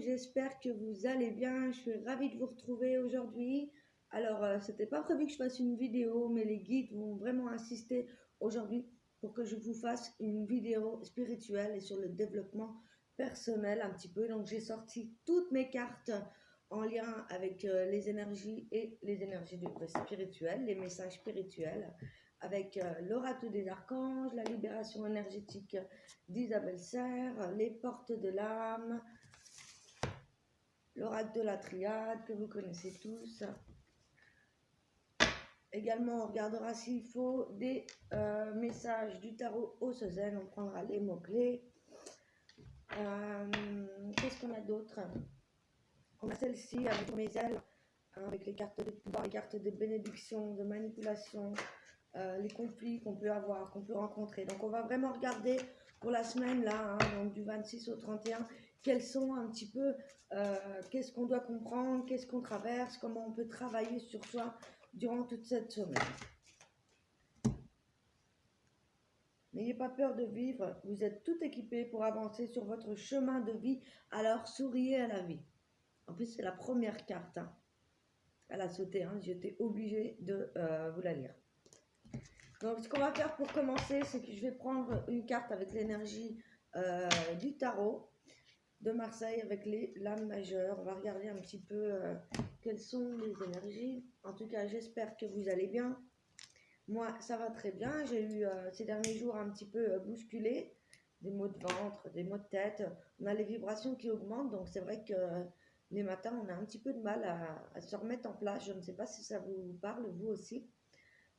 j'espère que vous allez bien. Je suis ravie de vous retrouver aujourd'hui. Alors, c'était pas prévu que je fasse une vidéo, mais les guides vont vraiment insister aujourd'hui pour que je vous fasse une vidéo spirituelle et sur le développement personnel un petit peu. Donc, j'ai sorti toutes mes cartes en lien avec les énergies et les énergies spirituelles, les messages spirituels, avec l'oracle des archanges, la libération énergétique d'Isabelle Serre, les portes de l'âme, l'oracle de la triade que vous connaissez tous. Également, on regardera s'il faut des messages du tarot au Sozène. On prendra les mots-clés. Qu'est-ce qu'on a d'autre? On a celle-ci avec mes ailes, avec les cartes de pouvoir, les cartes de bénédiction, de manipulation, les conflits qu'on peut avoir, qu'on peut rencontrer. Donc, on va vraiment regarder pour la semaine, là, donc du 26 au 31, quels sont un petit peu, qu'est-ce qu'on doit comprendre, qu'est-ce qu'on traverse, comment on peut travailler sur soi durant toute cette semaine. N'ayez pas peur de vivre, vous êtes tout équipé pour avancer sur votre chemin de vie, alors souriez à la vie. En plus, c'est la première carte, hein. Elle a sauté, hein. J'étais obligée de vous la lire. Donc, ce qu'on va faire pour commencer, c'est que je vais prendre une carte avec l'énergie du tarot de Marseille avec les lames majeures. On va regarder un petit peu quelles sont les énergies. En tout cas, j'espère que vous allez bien. Moi, ça va très bien. J'ai eu ces derniers jours un petit peu bousculé, des maux de ventre, des maux de tête. On a les vibrations qui augmentent, donc c'est vrai que les matins, on a un petit peu de mal à se remettre en place. Je ne sais pas si ça vous parle, vous aussi.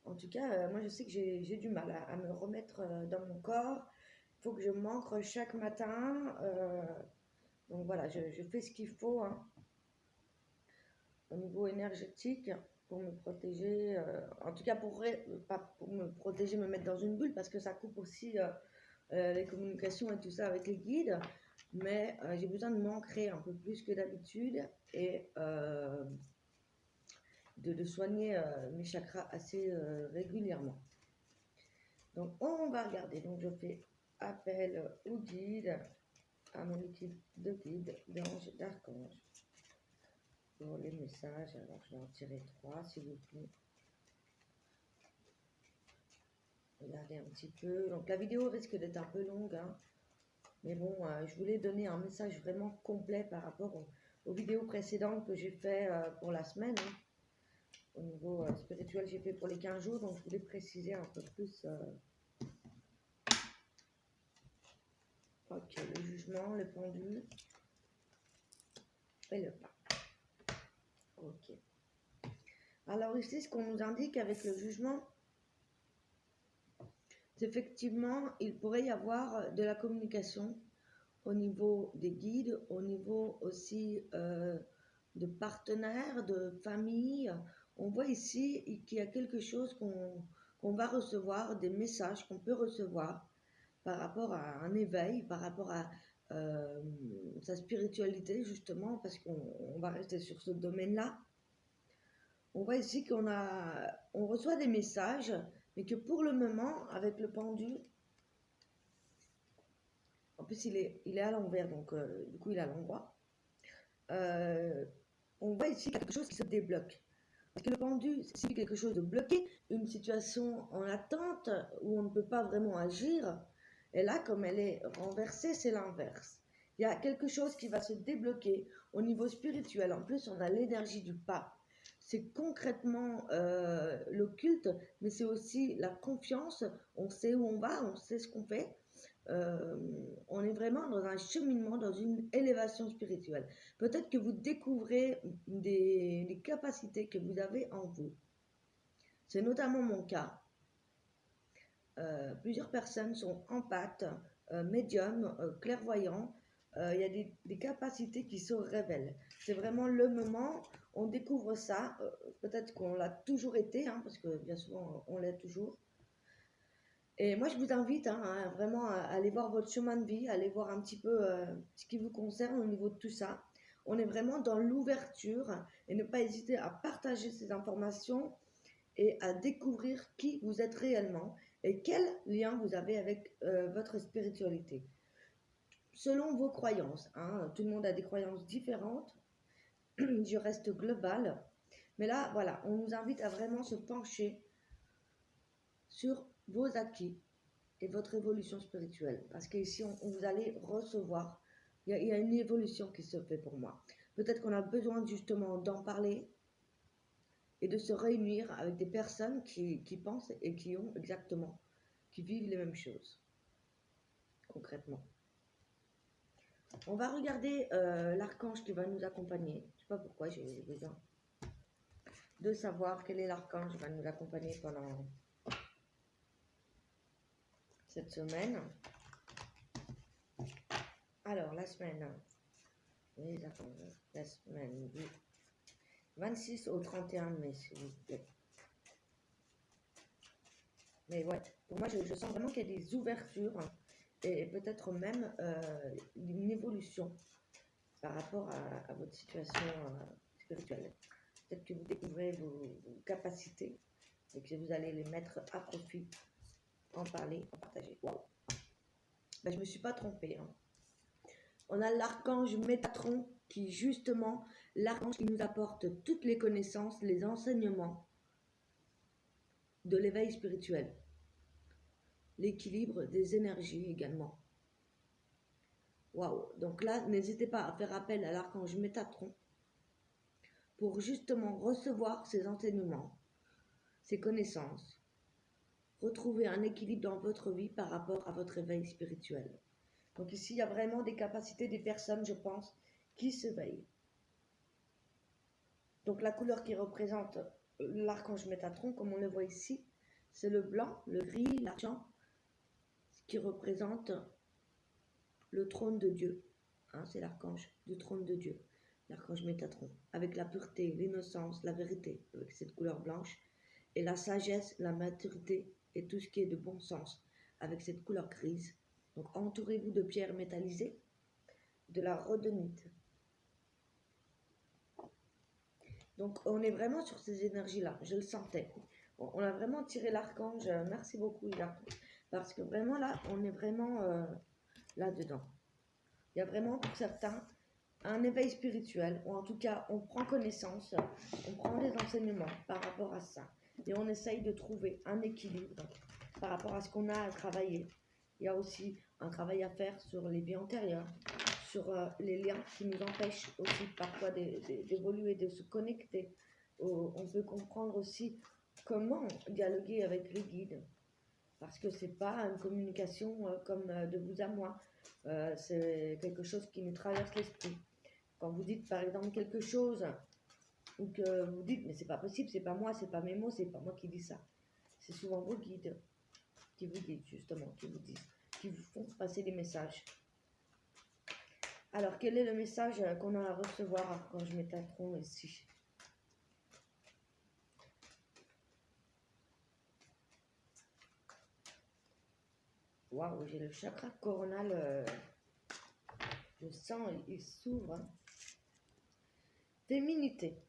En tout cas, moi, je sais que j'ai du mal à me remettre dans mon corps. Il faut que je m'ancre chaque matin. Donc voilà, je fais ce qu'il faut, hein, au niveau énergétique pour me protéger. En tout cas, pas pour me protéger, me mettre dans une bulle, parce que ça coupe aussi les communications et tout ça avec les guides. Mais j'ai besoin de m'ancrer un peu plus que d'habitude et de soigner mes chakras assez régulièrement. Donc, on va regarder. Donc, je fais appel au guide, à mon équipe de guide, d'ange, d'archange. Pour les messages, alors je vais en tirer 3, s'il vous plaît. Regardez un petit peu. Donc, la vidéo risque d'être un peu longue, hein. Mais bon, je voulais donner un message vraiment complet par rapport aux vidéos précédentes que j'ai fait pour la semaine, hein. Au niveau spirituel, j'ai fait pour les 15 jours, donc je voulais préciser un peu plus. Ok, le jugement, le pendule et le pas. Ok. Alors ici, ce qu'on nous indique avec le jugement, c'est effectivement, il pourrait y avoir de la communication au niveau des guides, au niveau aussi de partenaires, de famille. On voit ici qu'il y a quelque chose qu'on va recevoir, des messages qu'on peut recevoir par rapport à un éveil, par rapport à sa spiritualité, justement, parce qu'on va rester sur ce domaine-là. On voit ici on reçoit des messages, mais que pour le moment, avec le pendule, en plus il est à l'envers, donc du coup il est à l'endroit. On voit ici quelque chose qui se débloque. Parce que le pendule, c'est quelque chose de bloqué, une situation en attente où on ne peut pas vraiment agir. Et là, comme elle est renversée, c'est l'inverse. Il y a quelque chose qui va se débloquer au niveau spirituel. En plus, on a l'énergie du pas. C'est concrètement l'occulte, mais c'est aussi la confiance. On sait où on va, on sait ce qu'on fait. On est vraiment dans un cheminement, dans une élévation spirituelle. Peut-être que vous découvrez des capacités que vous avez en vous. C'est notamment mon cas. Plusieurs personnes sont empathes, médiums, clairvoyants. Il y a des capacités qui se révèlent. C'est vraiment le moment, on découvre ça. Peut-être qu'on l'a toujours été, hein, parce que bien souvent on l'est toujours. Et moi, je vous invite, hein, vraiment à aller voir votre chemin de vie, à aller voir un petit peu ce qui vous concerne au niveau de tout ça. On est vraiment dans l'ouverture et ne pas hésiter à partager ces informations et à découvrir qui vous êtes réellement et quel lien vous avez avec votre spiritualité. selon vos croyances. Hein. Tout le monde a des croyances différentes. Je reste globale. Mais là, voilà, on nous invite à vraiment se pencher sur vos acquis et votre évolution spirituelle. Parce qu'ici, vous allez recevoir, il y a une évolution qui se fait pour moi. Peut-être qu'on a besoin justement d'en parler et de se réunir avec des personnes qui pensent et qui ont exactement, qui vivent les mêmes choses, concrètement. On va regarder l'archange qui va nous accompagner. Je ne sais pas pourquoi j'ai besoin de savoir quel est l'archange qui va nous accompagner pendant cette semaine. Alors, la semaine, la semaine du 26 au 31 mai, s'il vous plaît. Mais ouais, pour moi, je sens vraiment qu'il y a des ouvertures et peut-être même une évolution par rapport à votre situation spirituelle. Peut-être que vous découvrez vos capacités et que vous allez les mettre à profit, en parler, en partager. Wow. Ben, je ne me suis pas trompée. Hein. On a l'archange Métatron qui justement, l'archange qui nous apporte toutes les connaissances, les enseignements de l'éveil spirituel. L'équilibre des énergies également. Waouh! Donc là, n'hésitez pas à faire appel à l'archange Métatron pour justement recevoir ces enseignements, ces connaissances, retrouver un équilibre dans votre vie par rapport à votre éveil spirituel. Donc ici, il y a vraiment des capacités des personnes, je pense, qui s'éveillent. Donc la couleur qui représente l'archange Métatron, comme on le voit ici, c'est le blanc, le gris, l'argent, qui représente le trône de Dieu. Hein, c'est l'archange du trône de Dieu, l'archange Métatron, avec la pureté, l'innocence, la vérité, avec cette couleur blanche, et la sagesse, la maturité et tout ce qui est de bon sens, avec cette couleur grise. Donc entourez-vous de pierres métallisées, de la rhodonite. Donc on est vraiment sur ces énergies-là, je le sentais. On a vraiment tiré l'archange, merci beaucoup l'archange, parce que vraiment là, on est vraiment là-dedans. Il y a vraiment pour certains un éveil spirituel, ou en tout cas on prend connaissance, on prend des enseignements par rapport à ça, et on essaye de trouver un équilibre par rapport à ce qu'on a à travailler. Il y a aussi un travail à faire sur les vies antérieures, sur les liens qui nous empêchent aussi parfois d'évoluer, de se connecter. On peut comprendre aussi comment dialoguer avec les guides, parce que c'est pas une communication comme de vous à moi, c'est quelque chose qui nous traverse l'esprit. Quand vous dites par exemple quelque chose, ou que vous dites mais c'est pas possible, c'est pas moi, c'est pas mes mots, c'est pas moi qui dis ça, c'est souvent vos guides qui vous disent justement, qui vous font passer des messages. Alors quel est le message qu'on a à recevoir quand je Métatron ici? Waouh, j'ai le chakra coronal, je sens, il s'ouvre. Féminité.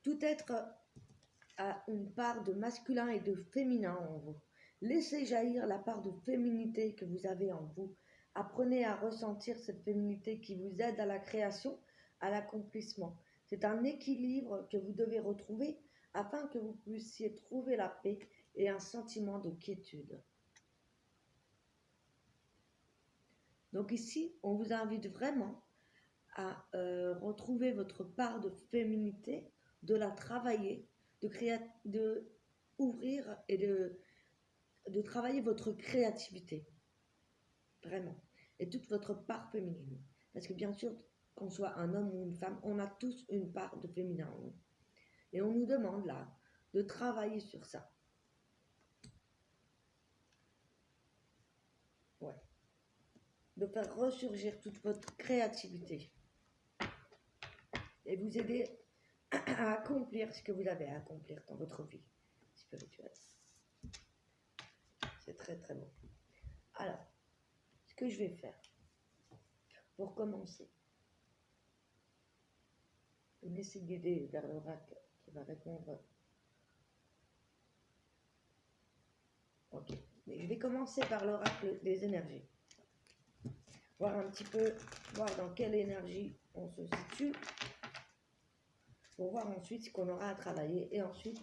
Tout être a une part de masculin et de féminin en vous. Laissez jaillir la part de féminité que vous avez en vous. Apprenez à ressentir cette féminité qui vous aide à la création, à l'accomplissement. C'est un équilibre que vous devez retrouver afin que vous puissiez trouver la paix et un sentiment de quiétude. Donc ici, on vous invite vraiment à retrouver votre part de féminité, de la travailler, de ouvrir et de travailler votre créativité, vraiment, et toute votre part féminine. Parce que bien sûr, qu'on soit un homme ou une femme, on a tous une part de féminin en nous. Et on nous demande là de travailler sur ça. Ouais. De faire ressurgir toute votre créativité. Et vous aider à accomplir ce que vous avez à accomplir dans votre vie spirituelle. C'est très très bon. Alors, ce que je vais faire, pour commencer, je vais me laisser guider vers l'oracle qui va répondre. Ok, mais je vais commencer par l'oracle des énergies. voir un petit peu, voir dans quelle énergie on se situe, pour voir ensuite ce qu'on aura à travailler. Et ensuite,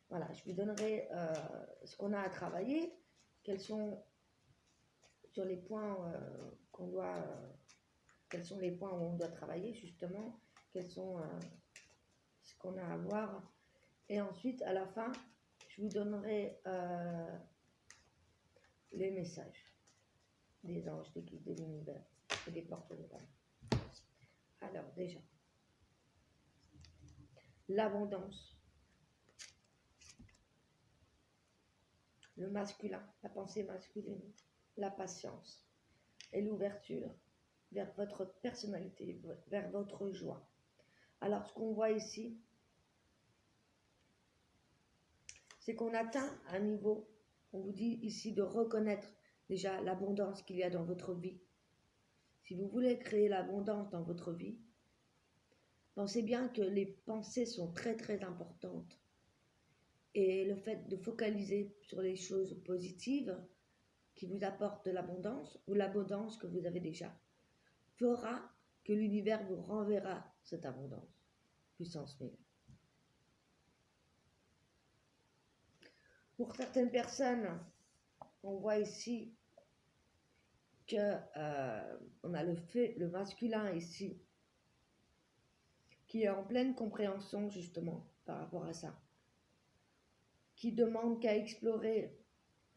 voilà, je lui donnerai ce qu'on a à travailler, quels sont sur les points qu'on doit, quels sont les points où on doit travailler justement, quels sont ce qu'on a à voir. Et ensuite, à la fin, je vous donnerai les messages des anges, des guides de l'univers et des portes de l'âme. Alors déjà, l'abondance, le masculin, la pensée masculine, la patience et l'ouverture vers votre personnalité, vers votre joie. Alors ce qu'on voit ici, c'est qu'on atteint un niveau, on vous dit ici de reconnaître déjà l'abondance qu'il y a dans votre vie. Si vous voulez créer l'abondance dans votre vie, pensez bien que les pensées sont très très importantes. Et le fait de focaliser sur les choses positives qui vous apportent de l'abondance ou l'abondance que vous avez déjà fera que l'univers vous renverra cette abondance. Puissance 1000. Pour certaines personnes, on voit ici que on a le masculin ici qui est en pleine compréhension justement par rapport à ça, qui demande qu'à explorer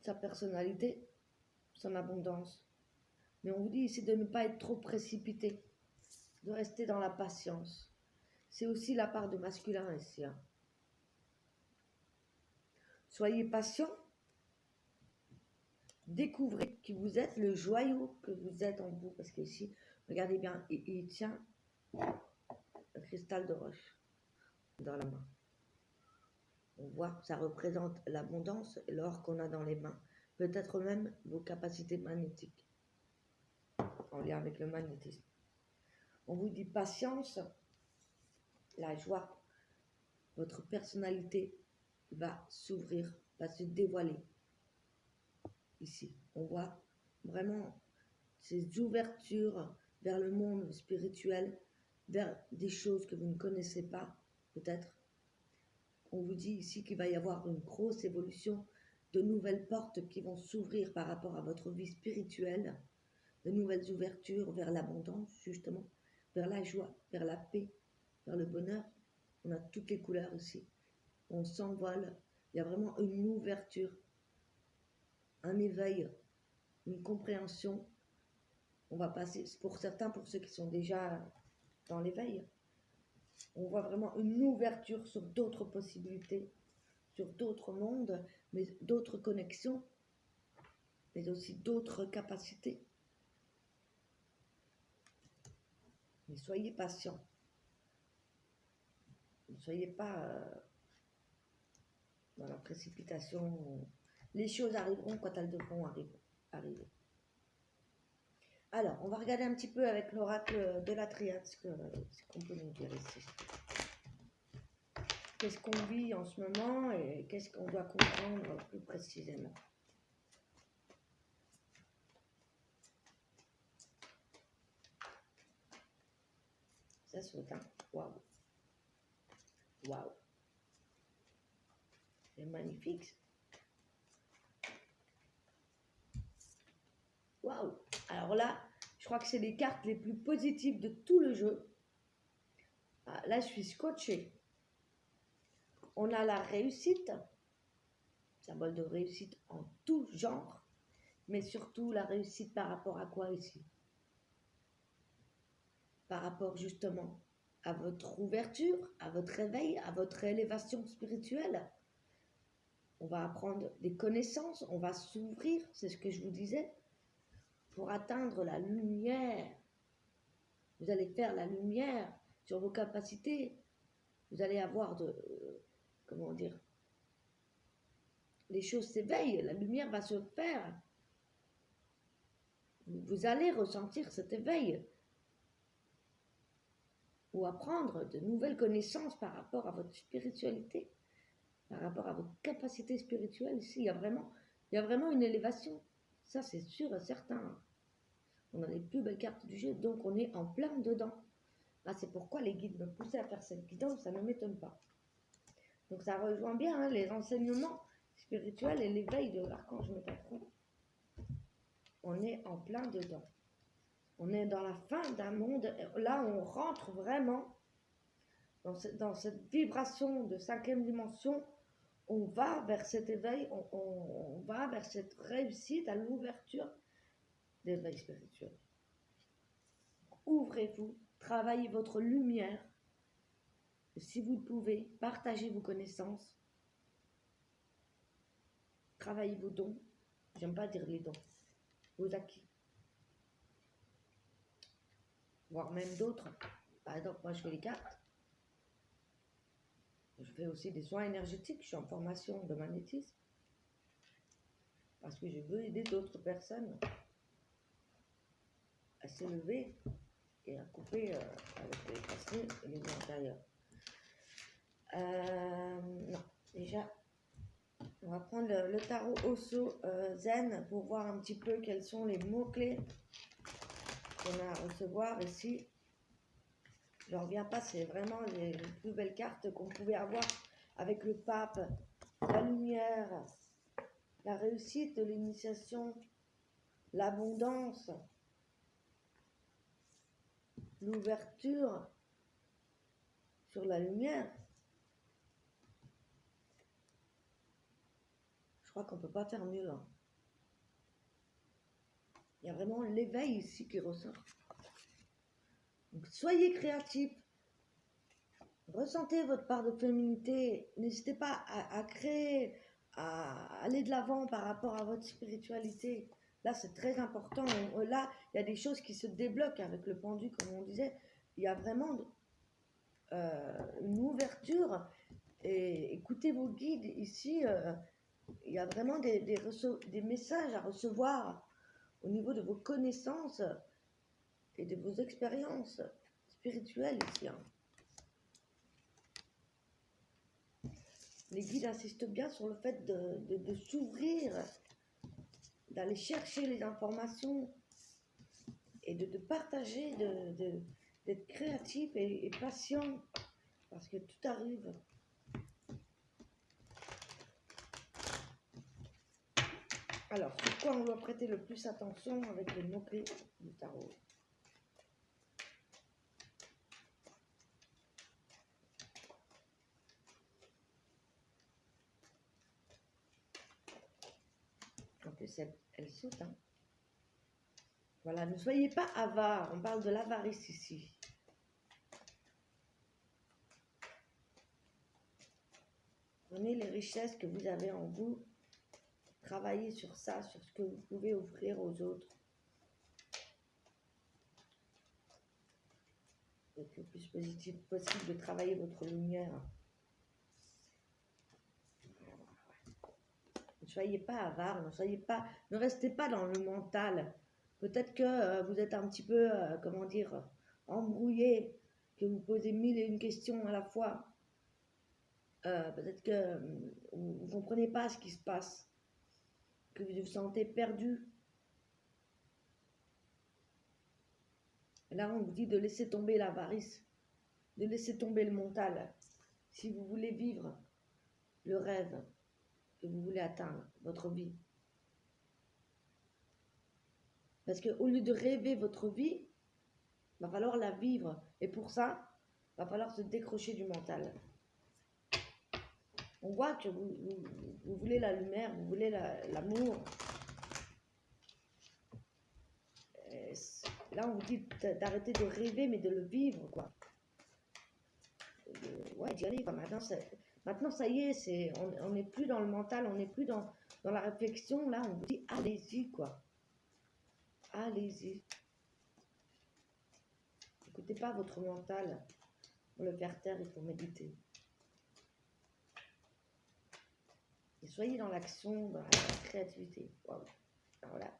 sa personnalité, son abondance. Mais on vous dit ici de ne pas être trop précipité, de rester dans la patience. C'est aussi la part de masculin ici. Hein. Soyez patient. Découvrez qui vous êtes, le joyau que vous êtes en vous. Parce qu'ici, regardez bien, il tient un cristal de roche dans la main. On voit que ça représente l'abondance, l'or qu'on a dans les mains. Peut-être même vos capacités magnétiques, en lien avec le magnétisme. On vous dit patience, la joie, votre personnalité va s'ouvrir, va se dévoiler. Ici, on voit vraiment ces ouvertures vers le monde spirituel, vers des choses que vous ne connaissez pas, peut-être. On vous dit ici qu'il va y avoir une grosse évolution, de nouvelles portes qui vont s'ouvrir par rapport à votre vie spirituelle, de nouvelles ouvertures vers l'abondance, justement, vers la joie, vers la paix, vers le bonheur. On a toutes les couleurs ici. On s'envole. Il y a vraiment une ouverture, un éveil, une compréhension. On va passer, pour certains, pour ceux qui sont déjà dans l'éveil, on voit vraiment une ouverture sur d'autres possibilités, sur d'autres mondes, mais d'autres connexions, mais aussi d'autres capacités. Mais soyez patients. Ne soyez pas dans la précipitation. Les choses arriveront quand elles devront arriver. Alors, on va regarder un petit peu avec l'oracle de la triade ce qu'on peut nous dire ici. Qu'est-ce qu'on vit en ce moment et qu'est-ce qu'on doit comprendre plus précisément. Ça saute, hein. Waouh. Waouh. C'est magnifique. Waouh. Alors là, je crois que c'est les cartes les plus positives de tout le jeu. Ah, là, je suis scotchée. On a la réussite, symbole de réussite en tout genre, mais surtout la réussite par rapport à quoi ici? Par rapport justement à votre ouverture, à votre réveil, à votre élévation spirituelle. On va apprendre des connaissances, on va s'ouvrir, c'est ce que je vous disais, pour atteindre la lumière. Vous allez faire la lumière sur vos capacités. Vous allez avoir comment dire, les choses s'éveillent, la lumière va se faire. Vous allez ressentir cet éveil ou apprendre de nouvelles connaissances par rapport à votre spiritualité, par rapport à votre capacité spirituelle. Ici, il y a vraiment une élévation. Ça, c'est sûr et certain. On a les plus belles cartes du jeu, donc on est en plein dedans. Ah, c'est pourquoi les guides me poussaient à faire cette guidance, ça ne m'étonne pas. Donc ça rejoint bien hein, les enseignements spirituels et l'éveil de l'archange Métatron. On est en plein dedans. On est dans la fin d'un monde. Là, on rentre vraiment dans cette vibration de 5e dimension. On va vers cet éveil, on va vers cette réussite à l'ouverture d'éveil spirituel. Ouvrez-vous, travaillez votre lumière. Si vous le pouvez, partagez vos connaissances. Travaillez vos dons. J'aime pas dire les dons. Vos acquis. Voire même d'autres. Par exemple, moi je fais les cartes. Je fais aussi des soins énergétiques. Je suis en formation de magnétisme. Parce que je veux aider d'autres personnes à s'élever et à couper avec les racines et les liens intérieurs. Non, déjà, on va prendre le tarot Osso Zen pour voir un petit peu quels sont les mots-clés qu'on a à recevoir ici. Je ne reviens pas, c'est vraiment les plus belles cartes qu'on pouvait avoir avec le pape, la lumière, la réussite de l'initiation, l'abondance, l'ouverture sur la lumière. Je crois qu'on ne peut pas faire mieux là. Il y a vraiment l'éveil ici qui ressort. Donc, soyez créatifs. Ressentez votre part de féminité. N'hésitez pas à créer, à aller de l'avant par rapport à votre spiritualité. Là, c'est très important. Là, il y a des choses qui se débloquent avec le pendu, comme on disait. Il y a vraiment une ouverture. Et écoutez vos guides. Ici, il y a vraiment des messages à recevoir au niveau de vos connaissances et de vos expériences spirituelles ici. Hein. Les guides insistent bien sur le fait de s'ouvrir, d'aller chercher les informations et de partager, d'être créatif et patient parce que tout arrive. Alors, sur quoi on doit prêter le plus attention avec les mots-clés du tarot? En plus, elle saute. Hein. Voilà, ne soyez pas avares. On parle de l'avarice ici. Prenez les richesses que vous avez en vous. Travaillez sur ça, sur ce que vous pouvez offrir aux autres. Être le plus positif possible de travailler votre lumière. Ne soyez pas avare, ne restez pas dans le mental. Peut-être que vous êtes un petit peu, comment dire, embrouillé, que vous posez 1001 questions à la fois. Peut-être que vous ne comprenez pas ce qui se passe, que vous vous sentez perdu. Et là, on vous dit de laisser tomber l'avarice, de laisser tomber le mental. Si vous voulez vivre le rêve que vous voulez atteindre, votre vie. Parce qu'au lieu de rêver votre vie, il va falloir la vivre. Et pour ça, il va falloir se décrocher du mental. On voit que vous voulez la lumière, vous voulez l'amour. Là, on vous dit d'arrêter de rêver, mais de le vivre, quoi. Ouais, d'y aller, quoi. Maintenant, ça y est, on n'est plus dans le mental, on n'est plus dans la réflexion. Là, on vous dit, allez-y, quoi. Allez-y. N'écoutez pas votre mental. Pour le faire taire, il faut méditer. Et soyez dans l'action, dans la créativité. Wow. Voilà.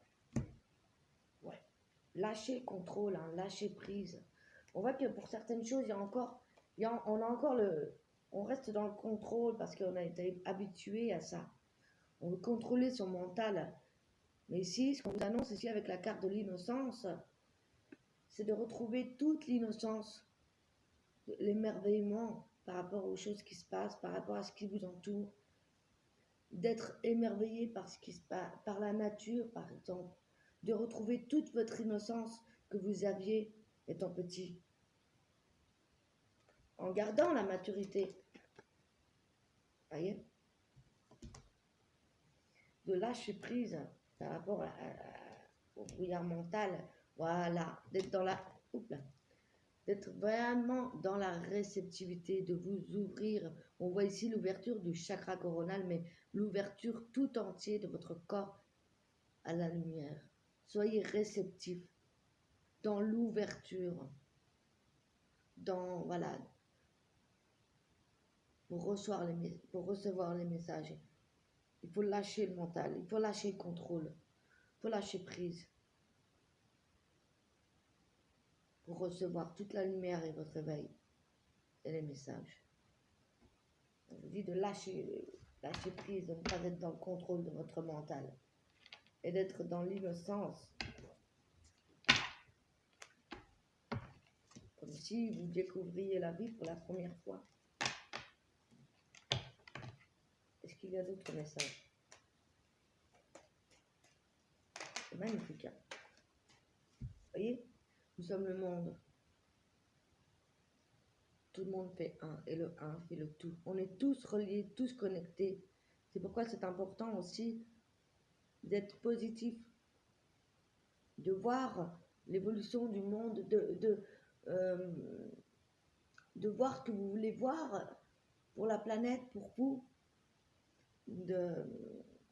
Ouais. Lâchez le contrôle, hein, lâchez prise. On voit que pour certaines choses, on reste dans le contrôle parce qu'on a été habitué à ça. On veut contrôler son mental. Mais ici, ce qu'on vous annonce ici avec la carte de l'innocence, c'est de retrouver toute l'innocence, l'émerveillement par rapport aux choses qui se passent, par rapport à ce qui vous entoure, d'être émerveillé par ce qui se passe, par la nature par exemple, de retrouver toute votre innocence que vous aviez étant petit, en gardant la maturité, voyez, de lâcher prise par rapport au brouillard mental, voilà, d'être dans la, oups là, d'être vraiment dans la réceptivité, de vous ouvrir. On voit ici l'ouverture du chakra coronal, mais l'ouverture tout entier de votre corps à la lumière. Soyez réceptif dans l'ouverture, dans, voilà, pour recevoir les messages. Il faut lâcher le mental, il faut lâcher le contrôle, il faut lâcher prise pour recevoir toute la lumière et votre réveil et les messages. On vous dit de lâcher prise, de ne pas être dans le contrôle de votre mental et d'être dans l'innocence, comme si vous découvriez la vie pour la première fois. Est-ce qu'il y a d'autres messages? C'est magnifique. Hein? Vous voyez, nous sommes le monde. Tout le monde fait un, et le un fait le tout. On est tous reliés, tous connectés. C'est pourquoi c'est important aussi d'être positif, de voir l'évolution du monde, de voir ce que vous voulez voir pour la planète, pour vous,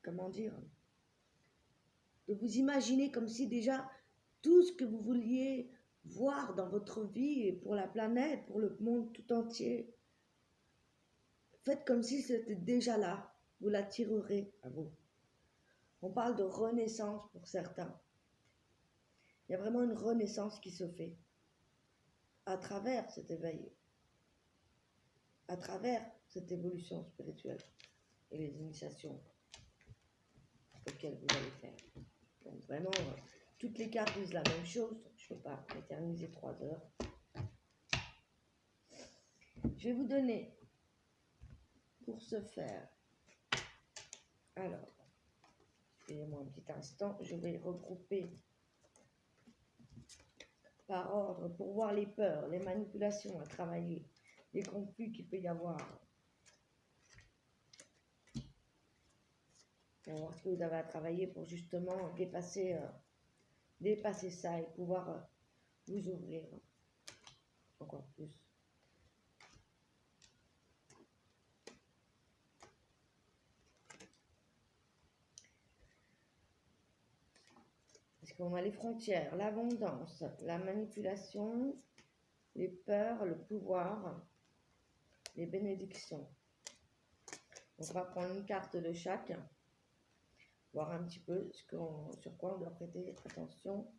comment dire, de vous imaginer comme si déjà tout ce que vous vouliez voir dans votre vie et pour la planète, pour le monde tout entier, faites comme si c'était déjà là, vous l'attirerez à vous. On parle de renaissance pour certains. Il y a vraiment une renaissance qui se fait à travers cet éveil, à travers cette évolution spirituelle et les initiations auxquelles vous allez faire. Donc vraiment, toutes les cartes disent la même chose. Je ne peux pas éterniser 3 heures. Je vais vous donner, pour ce faire, alors, excusez-moi un petit instant, je vais regrouper par ordre pour voir les peurs, les manipulations à travailler, les conflits qu'il peut y avoir. On va voir ce que vous avez à travailler pour justement dépasser ça et pouvoir vous ouvrir encore plus. Parce qu'on a les frontières, l'abondance, la manipulation, les peurs, le pouvoir, les bénédictions. Donc on va prendre une carte de chaque, voir un petit peu sur quoi on doit prêter attention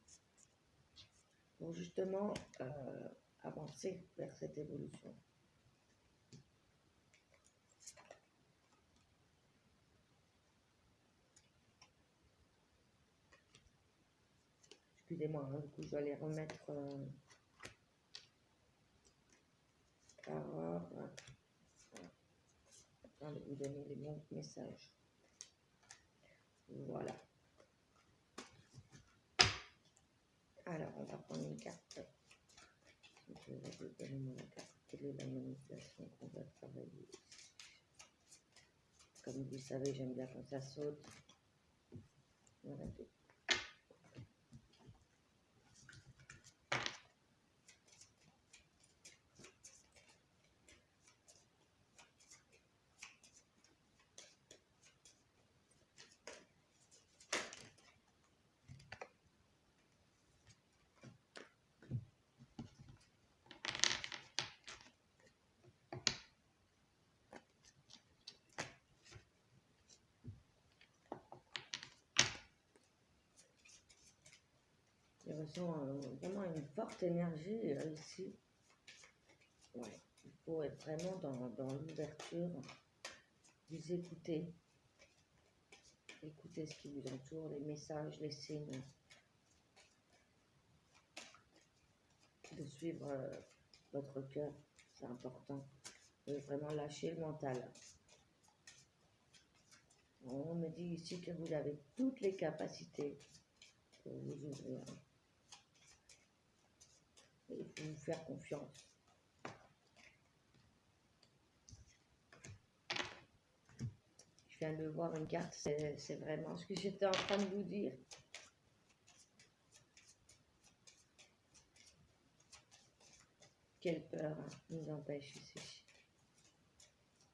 pour justement avancer vers cette évolution. Excusez-moi, hein, du coup je dois les remettre par ordre. Afin de vous donner les bons messages. Voilà. Alors, on va prendre une carte. Je vais vous donner la carte. Quelle est la manipulation qu'on va travailler? Comme vous savez, j'aime bien quand ça saute. Voilà. Je ressens vraiment une forte énergie ici. Ouais, il faut être vraiment dans l'ouverture, vous écouter. Écoutez ce qui vous entoure, les messages, les signes. De suivre votre cœur, c'est important. De vraiment lâcher le mental. On me dit ici que vous avez toutes les capacités pour vous ouvrir. Il faut vous faire confiance. Je viens de voir une carte, c'est vraiment ce que j'étais en train de vous dire. Quelle peur nous empêche ici.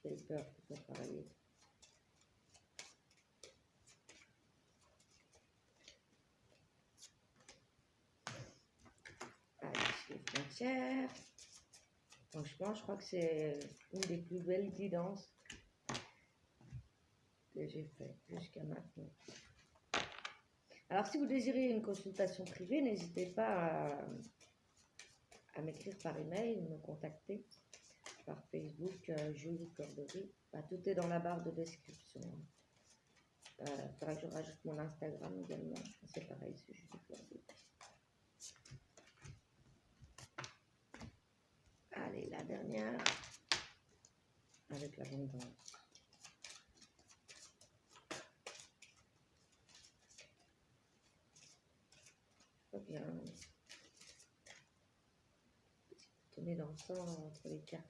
Quelle peur qu'il faut travailler. Allez, les frontières. Franchement, je crois que c'est une des plus belles guidances que j'ai fait jusqu'à maintenant. Alors, si vous désirez une consultation privée, n'hésitez pas à m'écrire par email, me contacter par Facebook, Julie Corderie. Tout est dans la barre de description. Il faudra que je rajoute mon Instagram également. C'est pareil, c'est Julie Corderie. Allez, la dernière, avec l'abondance. Très bien. Tourner dans le sang entre les cartes.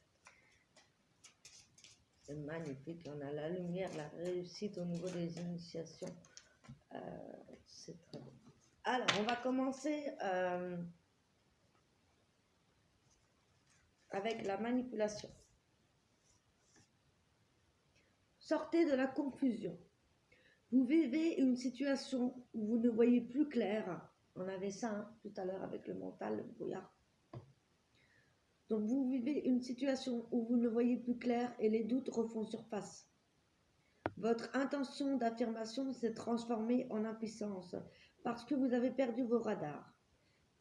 C'est magnifique. On a la lumière, la réussite au niveau des initiations. C'est très beau. Alors, on va commencer avec la manipulation. Sortez de la confusion. Vous vivez une situation où vous ne voyez plus clair. On avait ça tout à l'heure avec le mental, le brouillard. Donc vous vivez une situation où vous ne voyez plus clair et les doutes refont surface. Votre intention d'affirmation s'est transformée en impuissance parce que vous avez perdu vos radars.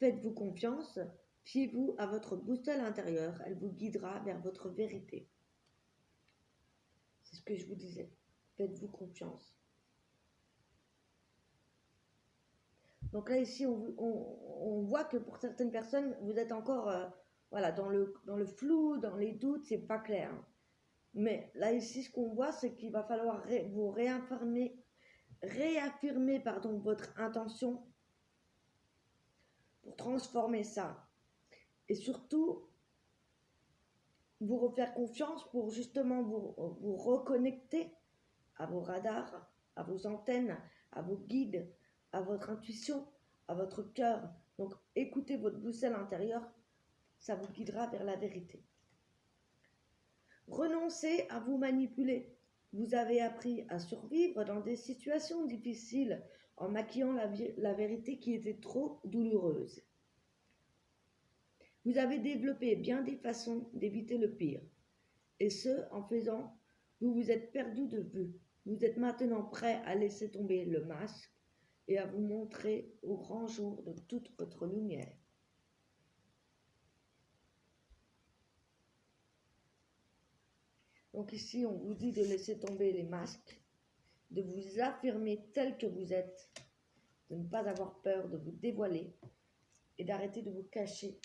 Faites-vous confiance, fiez-vous à votre boussole intérieure, elle vous guidera vers votre vérité. C'est ce que je vous disais. Faites-vous confiance. Donc là, ici, on voit que pour certaines personnes, vous êtes encore voilà, dans le flou, dans les doutes, c'est pas clair. Mais là, ici, ce qu'on voit, c'est qu'il va falloir vous réaffirmer votre intention pour transformer ça. Et surtout, vous refaire confiance pour justement vous reconnecter à vos radars, à vos antennes, à vos guides, à votre intuition, à votre cœur. Donc, écoutez votre boussole intérieure, ça vous guidera vers la vérité. Renoncez à vous manipuler. Vous avez appris à survivre dans des situations difficiles en maquillant la vérité qui était trop douloureuse. Vous avez développé bien des façons d'éviter le pire. Et ce, en faisant, vous vous êtes perdu de vue. Vous êtes maintenant prêt à laisser tomber le masque et à vous montrer au grand jour de toute votre lumière. Donc ici, on vous dit de laisser tomber les masques, de vous affirmer tel que vous êtes, de ne pas avoir peur de vous dévoiler et d'arrêter de vous cacher.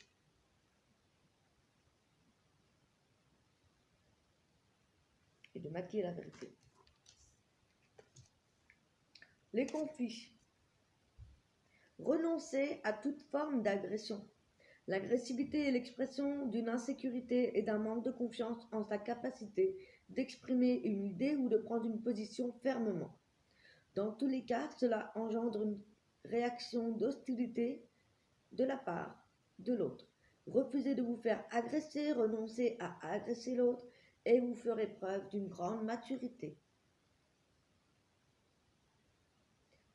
Et de maquiller la vérité. Les conflits. Renoncez à toute forme d'agression. L'agressivité est l'expression d'une insécurité et d'un manque de confiance en sa capacité d'exprimer une idée ou de prendre une position fermement. Dans tous les cas, cela engendre une réaction d'hostilité de la part de l'autre. Refusez de vous faire agresser, renoncez à agresser l'autre et vous ferez preuve d'une grande maturité.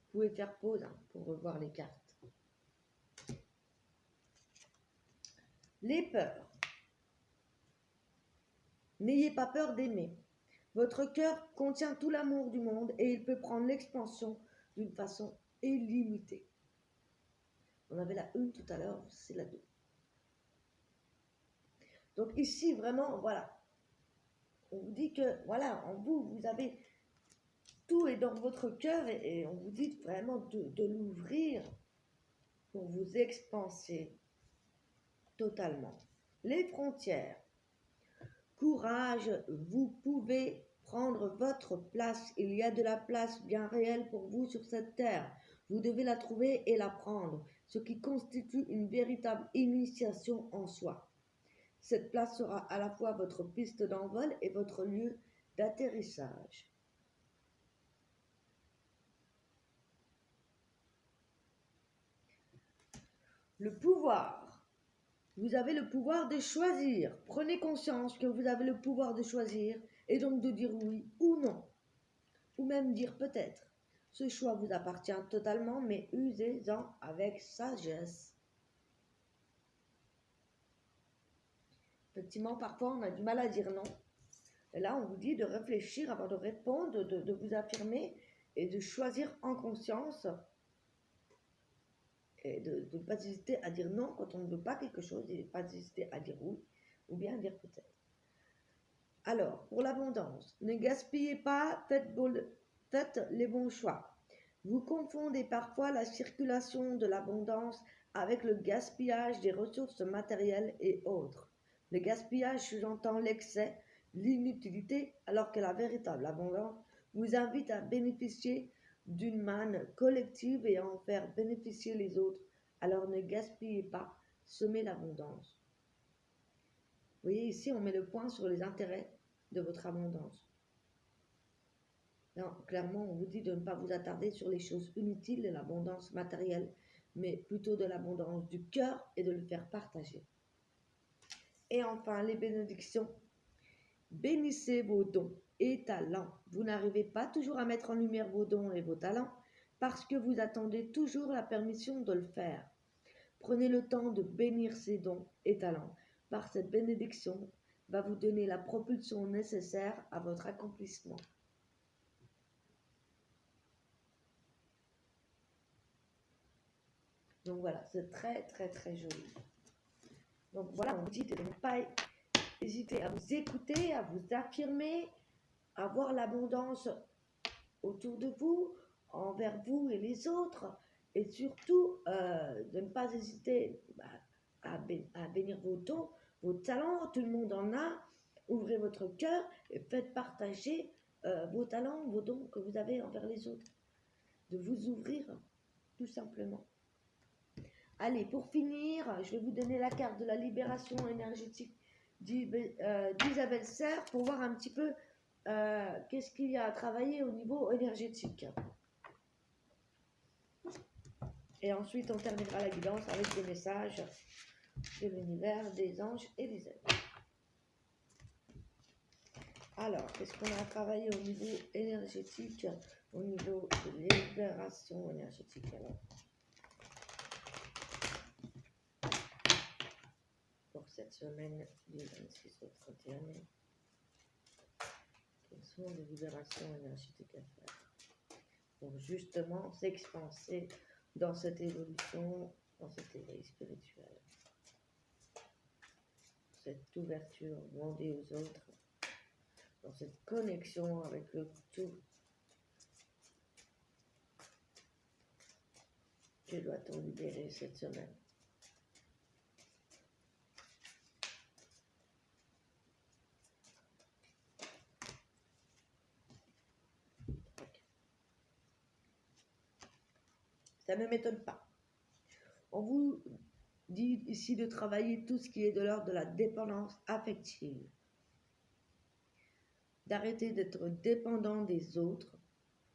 Vous pouvez faire pause pour revoir les cartes. Les peurs. N'ayez pas peur d'aimer. Votre cœur contient tout l'amour du monde et il peut prendre l'expansion d'une façon illimitée. On avait la 1 tout à l'heure, c'est la 2. Donc ici, vraiment, voilà. On vous dit que, voilà, en vous, vous avez tout est dans votre cœur et on vous dit vraiment de l'ouvrir pour vous expanser totalement. Les frontières. Courage, vous pouvez prendre votre place. Il y a de la place bien réelle pour vous sur cette terre. Vous devez la trouver et la prendre, ce qui constitue une véritable initiation en soi. Cette place sera à la fois votre piste d'envol et votre lieu d'atterrissage. Le pouvoir. Vous avez le pouvoir de choisir. Prenez conscience que vous avez le pouvoir de choisir et donc de dire oui ou non. Ou même dire peut-être. Ce choix vous appartient totalement, mais usez-en avec sagesse. Effectivement, parfois on a du mal à dire non. Et là, on vous dit de réfléchir avant de répondre, de vous affirmer et de choisir en conscience et de ne pas hésiter à dire non quand on ne veut pas quelque chose et de ne pas hésiter à dire oui ou bien à dire peut-être. Alors, pour l'abondance, ne gaspillez pas, faites les bons choix. Vous confondez parfois la circulation de l'abondance avec le gaspillage des ressources matérielles et autres. Le gaspillage sous-entend l'excès, l'inutilité, alors que la véritable abondance vous invite à bénéficier d'une manne collective et à en faire bénéficier les autres. Alors ne gaspillez pas, semez l'abondance. Vous voyez ici, on met le point sur les intérêts de votre abondance. Non, clairement, on vous dit de ne pas vous attarder sur les choses inutiles de l'abondance matérielle, mais plutôt de l'abondance du cœur et de le faire partager. Et enfin, les bénédictions. Bénissez vos dons et talents. Vous n'arrivez pas toujours à mettre en lumière vos dons et vos talents parce que vous attendez toujours la permission de le faire. Prenez le temps de bénir ces dons et talents. Par cette bénédiction va vous donner la propulsion nécessaire à votre accomplissement. Donc voilà, c'est très très très joli. Donc voilà, on vous dit de ne pas hésiter à vous écouter, à vous affirmer, à voir l'abondance autour de vous, envers vous et les autres, et surtout de ne pas hésiter à bénir vos dons, vos talents, tout le monde en a. Ouvrez votre cœur et faites partager vos talents, vos dons que vous avez envers les autres. De vous ouvrir, tout simplement. Allez, pour finir, je vais vous donner la carte de la libération énergétique d'Isabelle Serre pour voir un petit peu qu'est-ce qu'il y a à travailler au niveau énergétique. Et ensuite, on terminera la guidance avec des messages de l'univers, des anges et des êtres. Alors, qu'est-ce qu'on a à travailler au niveau énergétique, au niveau de libération énergétique alors pour cette semaine du 26 au 31 mai, quelles sont les libérations énergétiques à faire pour justement s'expanser dans cette évolution, dans cet éveil spirituel, cette ouverture demandée aux autres, dans cette connexion avec le tout. Que doit-on libérer cette semaine? Ça ne m'étonne pas. On vous dit ici de travailler tout ce qui est de l'ordre de la dépendance affective. D'arrêter d'être dépendant des autres,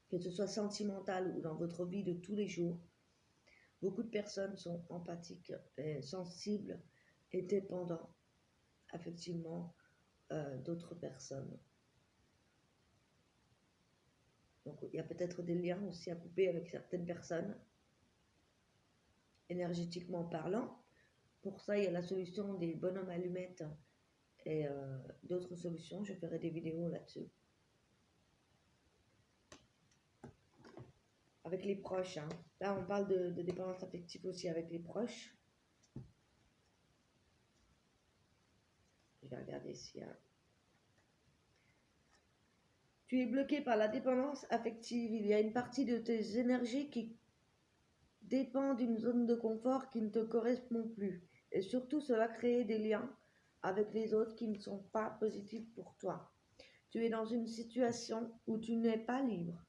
que ce soit sentimental ou dans votre vie de tous les jours. Beaucoup de personnes sont empathiques, et sensibles et dépendants affectivement d'autres personnes. Donc il y a peut-être des liens aussi à couper avec certaines personnes, énergétiquement parlant. Pour ça, il y a la solution des bonhommes allumettes et d'autres solutions. Je ferai des vidéos là-dessus. Avec les proches. Hein. Là, on parle de dépendance affective aussi avec les proches. Je vais regarder s'il y a... Tu es bloqué par la dépendance affective. Il y a une partie de tes énergies qui dépend d'une zone de confort qui ne te correspond plus. Et surtout, cela crée des liens avec les autres qui ne sont pas positifs pour toi. Tu es dans une situation où tu n'es pas libre.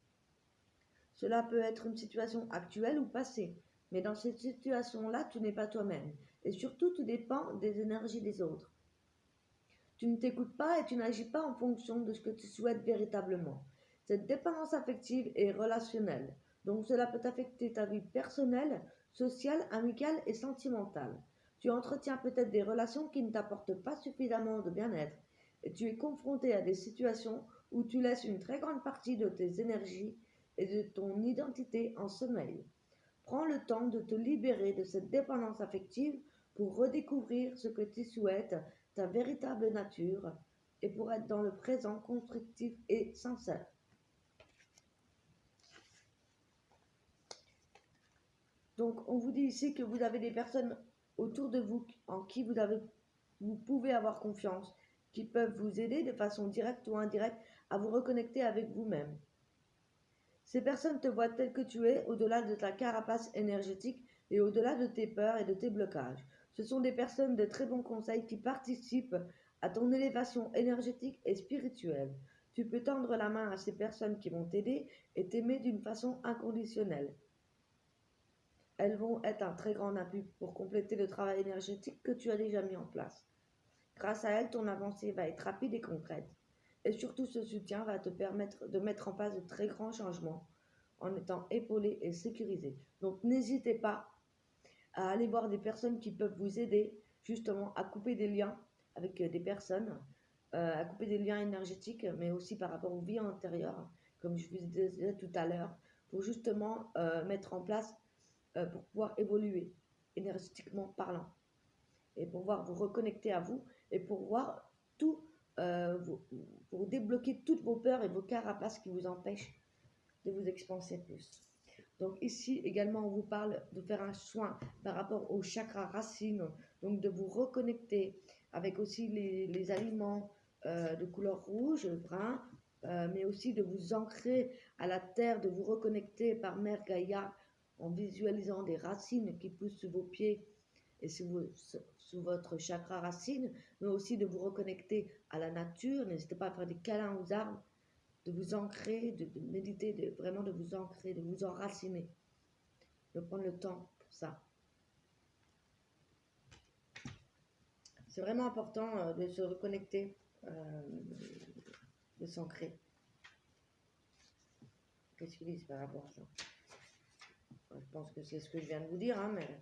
Cela peut être une situation actuelle ou passée, mais dans cette situation-là, tu n'es pas toi-même. Et surtout, tu dépends des énergies des autres. Tu ne t'écoutes pas et tu n'agis pas en fonction de ce que tu souhaites véritablement. Cette dépendance affective est relationnelle, donc cela peut affecter ta vie personnelle, sociale, amicale et sentimentale. Tu entretiens peut-être des relations qui ne t'apportent pas suffisamment de bien-être et tu es confronté à des situations où tu laisses une très grande partie de tes énergies et de ton identité en sommeil. Prends le temps de te libérer de cette dépendance affective pour redécouvrir ce que tu souhaites, ta véritable nature, et pour être dans le présent constructif et sincère. Donc, on vous dit ici que vous avez des personnes autour de vous en qui vous pouvez avoir confiance, qui peuvent vous aider de façon directe ou indirecte à vous reconnecter avec vous-même. Ces personnes te voient tel que tu es, au-delà de ta carapace énergétique et au-delà de tes peurs et de tes blocages. Ce sont des personnes de très bons conseils qui participent à ton élévation énergétique et spirituelle. Tu peux tendre la main à ces personnes qui vont t'aider et t'aimer d'une façon inconditionnelle. Elles vont être un très grand appui pour compléter le travail énergétique que tu as déjà mis en place. Grâce à elles, ton avancée va être rapide et concrète. Et surtout, ce soutien va te permettre de mettre en place de très grands changements en étant épaulé et sécurisé. Donc, n'hésitez pas à aller voir des personnes qui peuvent vous aider justement à couper des liens avec des personnes, à couper des liens énergétiques, mais aussi par rapport aux vies antérieures, comme je vous disais tout à l'heure, pour justement mettre en place, pour pouvoir évoluer énergétiquement parlant et pouvoir vous reconnecter à vous et pour voir tout, pour débloquer toutes vos peurs et vos carapaces qui vous empêchent de vous expanser plus. Donc ici également on vous parle de faire un soin par rapport au chakra racine, donc de vous reconnecter avec aussi les aliments de couleur rouge, brun, mais aussi de vous ancrer à la terre, de vous reconnecter par Mère Gaïa en visualisant des racines qui poussent sous vos pieds et sous votre chakra racine, mais aussi de vous reconnecter à la nature. N'hésitez pas à faire des câlins aux arbres, de vous ancrer, de méditer, vraiment de vous ancrer, de vous enraciner, de prendre le temps pour ça. C'est vraiment important de se reconnecter, de s'ancrer. Qu'est-ce qu'ils disent par rapport à ça? Je pense que c'est ce que je viens de vous dire, hein, mais...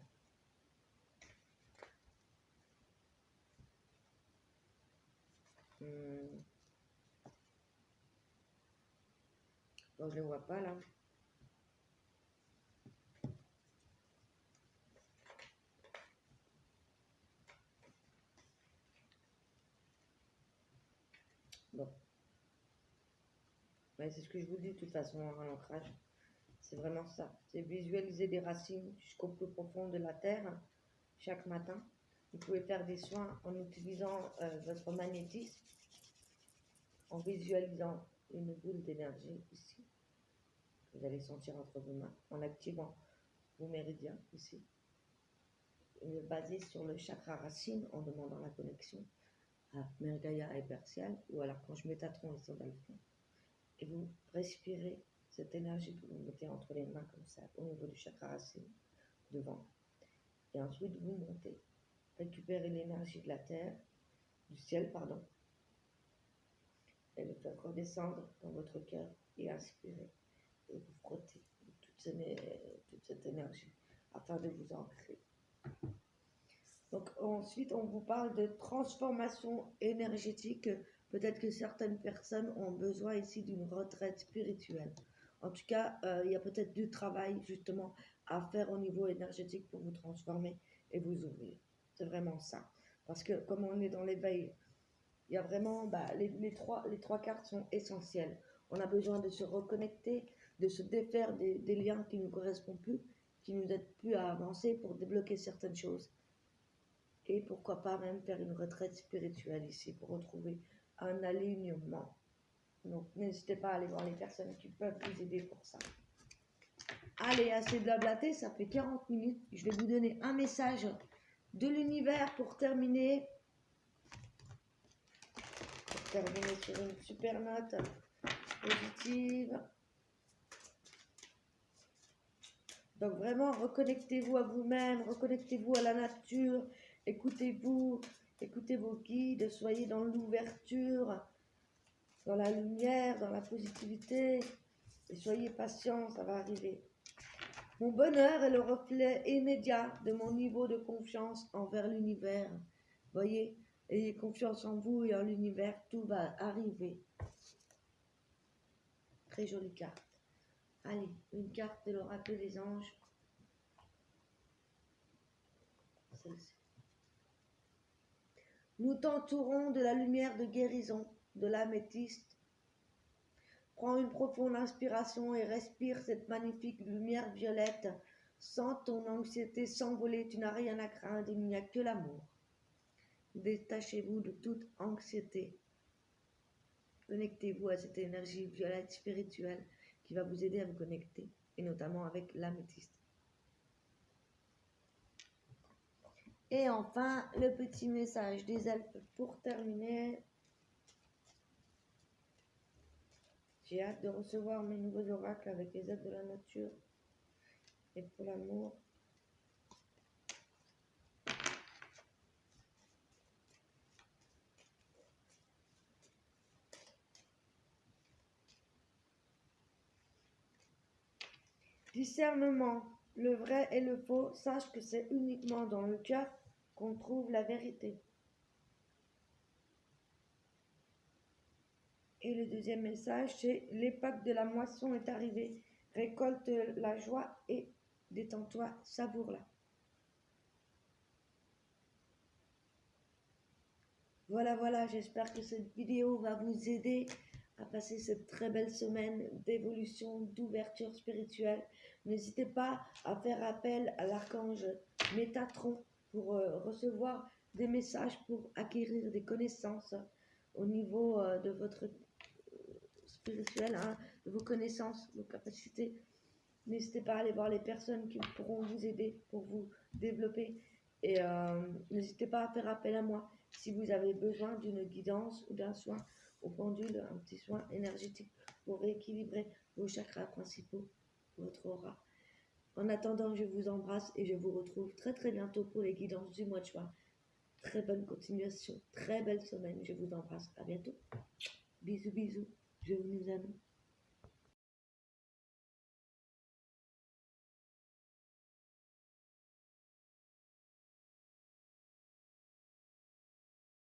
Bon, je ne les vois pas là. Bon. Ouais, c'est ce que je vous dis de toute façon en ancrage. C'est vraiment ça. C'est visualiser des racines jusqu'au plus profond de la terre chaque matin. Vous pouvez faire des soins en utilisant votre magnétisme, en visualisant une boule d'énergie ici. Vous allez sentir entre vos mains, en activant vos méridiens ici. Basé sur le chakra racine, en demandant la connexion à Mère Gaïa et Persial, ou alors quand je Métatron et Sandalphon. Et vous respirez cette énergie que vous mettez entre les mains comme ça, au niveau du chakra racine, devant. Et ensuite, vous montez. Récupérez l'énergie de la terre, du ciel, pardon, et le faire redescendre dans votre cœur et inspirer. Et vous frottez toute cette énergie afin de vous ancrer. Donc ensuite, on vous parle de transformation énergétique. Peut-être que certaines personnes ont besoin ici d'une retraite spirituelle. En tout cas, il y a peut-être du travail justement à faire au niveau énergétique pour vous transformer et vous ouvrir. C'est vraiment ça. Parce que comme on est dans l'éveil, il y a vraiment, les trois cartes sont essentielles. On a besoin de se reconnecter, de se défaire des liens qui ne nous correspondent plus, qui ne nous aident plus à avancer pour débloquer certaines choses. Et pourquoi pas même faire une retraite spirituelle ici pour retrouver un alignement. Donc, n'hésitez pas à aller voir les personnes qui peuvent vous aider pour ça. Allez, assez blablaté, ça fait 40 minutes. Je vais vous donner un message de l'univers pour terminer. Pour terminer sur une super note positive. Donc vraiment, reconnectez-vous à vous-même, reconnectez-vous à la nature, écoutez-vous, écoutez vos guides, soyez dans l'ouverture, dans la lumière, dans la positivité, et soyez patient, ça va arriver. Mon bonheur est le reflet immédiat de mon niveau de confiance envers l'univers. Voyez, ayez confiance en vous et en l'univers, tout va arriver. Très jolie carte. Allez, une carte de l'oracle des anges. Celle-ci. Nous t'entourons de la lumière de guérison, de l'améthyste. Prends une profonde inspiration et respire cette magnifique lumière violette. Sens ton anxiété s'envoler, tu n'as rien à craindre, il n'y a que l'amour. Détachez-vous de toute anxiété. Connectez-vous à cette énergie violette spirituelle qui va vous aider à vous connecter, et notamment avec l'améthyste. Et enfin, le petit message des elfes pour terminer. J'ai hâte de recevoir mes nouveaux oracles avec les aides de la nature et pour l'amour. Discernement, le vrai et le faux, sache que c'est uniquement dans le cœur qu'on trouve la vérité. Et le deuxième message, c'est l'époque de la moisson est arrivée. Récolte la joie et détends-toi, savoure-la. Voilà, j'espère que cette vidéo va vous aider à passer cette très belle semaine d'évolution, d'ouverture spirituelle. N'hésitez pas à faire appel à l'archange Métatron pour recevoir des messages, pour acquérir des connaissances au niveau de votre spirituel, hein, de vos connaissances, vos capacités. N'hésitez pas à aller voir les personnes qui pourront vous aider pour vous développer. Et n'hésitez pas à faire appel à moi si vous avez besoin d'une guidance ou d'un soin au pendule, un petit soin énergétique pour rééquilibrer vos chakras principaux, votre aura. En attendant, je vous embrasse et je vous retrouve très très bientôt pour les guidances du mois de juin. Très bonne continuation, très belle semaine. Je vous embrasse. À bientôt. Bisous, bisous. Je vous aime.